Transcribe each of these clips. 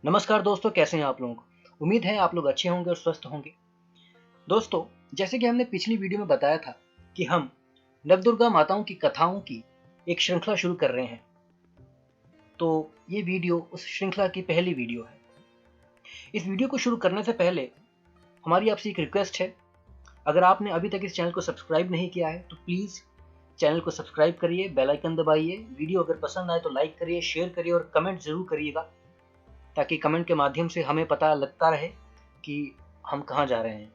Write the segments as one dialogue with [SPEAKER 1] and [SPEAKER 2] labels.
[SPEAKER 1] नमस्कार दोस्तों, कैसे हैं आप लोग। उम्मीद है आप लोग अच्छे होंगे और स्वस्थ होंगे। दोस्तों, जैसे कि हमने पिछली वीडियो में बताया था कि हम नवदुर्गा माताओं की कथाओं की एक श्रृंखला शुरू कर रहे हैं। तो ये वीडियो उस श्रृंखला की पहली वीडियो है। इस वीडियो को शुरू करने से पहले हमारी आपसे एक रिक्वेस्ट है। अगर आपने अभी तक इस चैनल को सब्सक्राइब नहीं किया है तो प्लीज़ चैनल को सब्सक्राइब करिए, बेल आइकन दबाइए। वीडियो अगर पसंद आए तो लाइक करिए, शेयर करिए और कमेंट ज़रूर करिएगा, ताकि कमेंट के माध्यम से हमें पता लगता रहे कि हम कहाँ जा रहे हैं।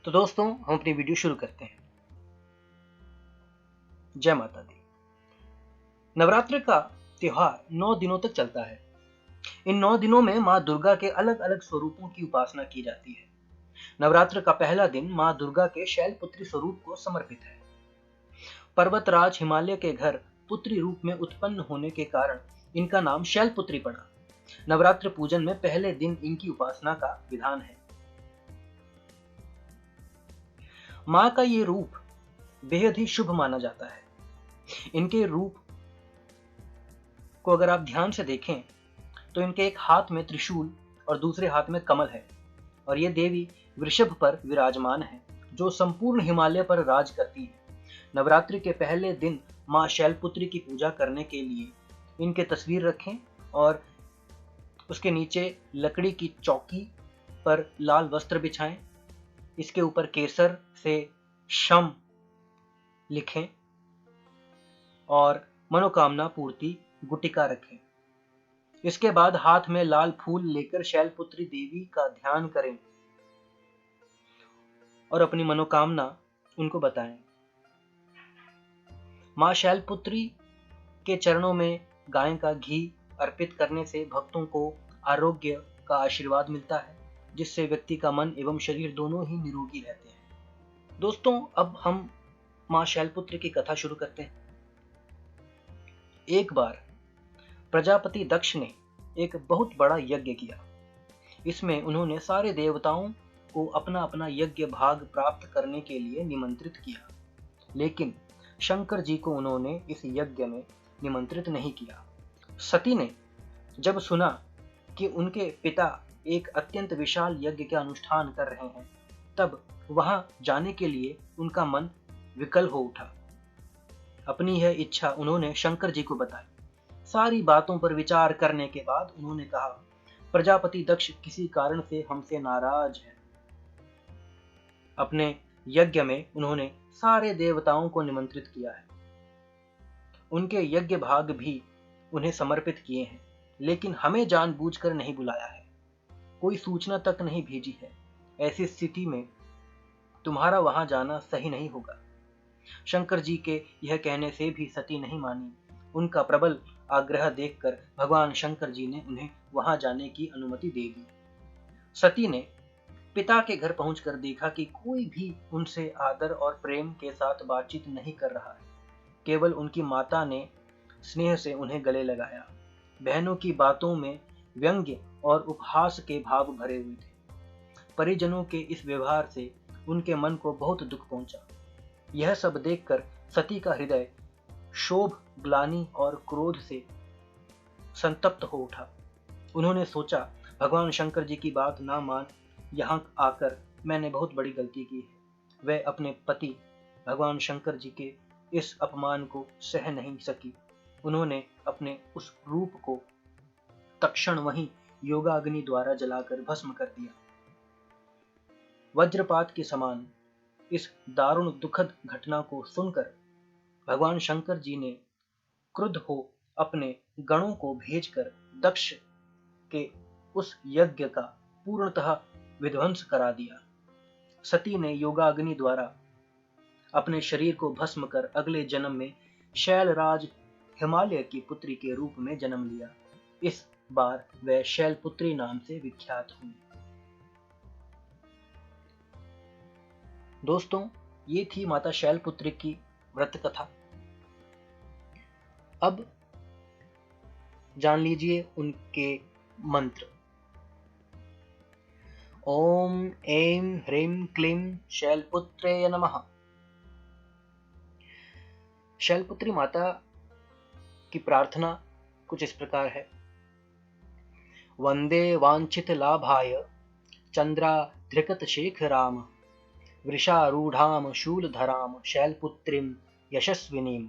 [SPEAKER 1] तो दोस्तों, हम अपनी वीडियो शुरू करते हैं। जय माता दी। नवरात्र का त्योहार 9 दिनों तक चलता है। इन 9 दिनों में माँ दुर्गा के अलग अलग स्वरूपों की उपासना की जाती है। नवरात्र का पहला दिन माँ दुर्गा के शैलपुत्री स्वरूप को समर्पित है। पर्वतराज हिमालय के घर पुत्री रूप में उत्पन्न होने के कारण इनका नाम शैलपुत्री पड़ा। नवरात्र पूजन में पहले दिन इनकी उपासना का विधान है। माँ का ये रूप बेहद ही शुभ माना जाता है। इनके रूप को अगर आप ध्यान से देखें तो इनके एक हाथ में त्रिशूल और दूसरे हाथ में कमल है, और ये देवी वृषभ पर विराजमान है जो संपूर्ण हिमालय पर राज करती है। नवरात्रि के पहले दिन माँ शैलपुत्री की पूजा करने के लिए इनके तस्वीर रखें और उसके नीचे लकड़ी की चौकी पर लाल वस्त्र बिछाएं। इसके ऊपर केसर से शम लिखें और मनोकामना पूर्ति गुटिका रखें। इसके बाद हाथ में लाल फूल लेकर शैलपुत्री देवी का ध्यान करें और अपनी मनोकामना उनको बताएं। मां शैलपुत्री के चरणों में गाय का घी अर्पित करने से भक्तों को आरोग्य का आशीर्वाद मिलता है, जिससे व्यक्ति का मन एवं शरीर दोनों ही निरोगी रहते हैं। दोस्तों, अब हम मां शैलपुत्री की कथा शुरू करते हैं। एक बार प्रजापति दक्ष ने एक बहुत बड़ा यज्ञ किया। इसमें उन्होंने सारे देवताओं को अपना अपना यज्ञ भाग प्राप्त करने के लिए निमंत्रित किया, लेकिन शंकर जी को उन्होंने इस यज्ञ में निमंत्रित नहीं किया। सती ने जब सुना कि उनके पिता एक अत्यंत विशाल यज्ञ का अनुष्ठान कर रहे हैं, तब वहां जाने के लिए उनका मन विकल हो उठा। अपनी यह इच्छा उन्होंने शंकर जी को बताई। सारी बातों पर विचार करने के बाद उन्होंने कहा, प्रजापति दक्ष किसी कारण से हमसे नाराज है। अपने यज्ञ में उन्होंने सारे देवताओं को निमंत्रित किया है, उनके यज्ञ भाग भी उन्हें समर्पित किए हैं, लेकिन हमें जानबूझकर नहीं बुलाया है, कोई सूचना तक नहीं भेजी है। ऐसी स्थिति में तुम्हारा वहां जाना सही नहीं होगा। शंकर जी के यह कहने से भी सती नहीं मानी। उनका प्रबल आग्रह देखकर भगवान शंकर जी ने उन्हें वहां जाने की अनुमति दे दी। सती ने पिता के घर पहुंचकर देखा कि कोई भी उनसे आदर और प्रेम के साथ बातचीत नहीं कर रहा है। केवल उनकी माता ने स्नेह से उन्हें गले लगाया। बहनों की बातों में व्यंग्य और उपहास के भाव भरे हुए थे। परिजनों के इस व्यवहार से उनके मन को बहुत दुख पहुंचा। यह सब देखकर सती का हृदय क्षोभ, ग्लानि और क्रोध से संतप्त हो उठा। उन्होंने सोचा, भगवान शंकर जी की बात ना मान यहाँ आकर मैंने बहुत बड़ी गलती की है। वह अपने पति भगवान शंकर जी के इस अपमान को सह नहीं सकी। उन्होंने अपने उस रूप को तत्क्षण वहीं योगाग्नि द्वारा जलाकर भस्म कर दिया। वज्रपात के समान इस दारुण दुखद घटना को सुनकर भगवान शंकर जी ने क्रुद्ध हो अपने गणों को भेजकर दक्ष के उस यज्ञ का पूर्णतः विध्वंस करा दिया। सती ने योगाग्नि द्वारा अपने शरीर को भस्म कर अगले जन्म में शैलराज हिमालय की पुत्री के रूप में जन्म लिया। इस बार वह शैलपुत्री नाम से विख्यात हुई। दोस्तों, ये थी माता शैलपुत्री की व्रत कथा। अब जान लीजिए उनके मंत्र। ओम ऐं ह्रीं क्लीं शैलपुत्रे नमः। शैलपुत्री माता की प्रार्थना कुछ इस प्रकार है। वंदे वांछित लाभाय चंद्राधृकत शेखराम वृषारूढ़ाम शूलधराम शैलपुत्रीम यशस्विनीम।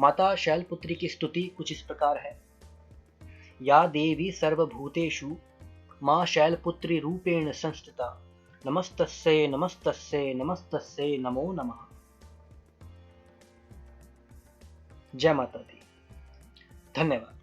[SPEAKER 1] माता शैलपुत्री की स्तुति कुछ इस प्रकार है। या देवी सर्वभूतेषु मां शैलपुत्री रूपेण संस्थिता नमस्तस्यै नमस्तस्यै नमस्तस्यै नमो नमः। जय माता दी। धन्यवाद।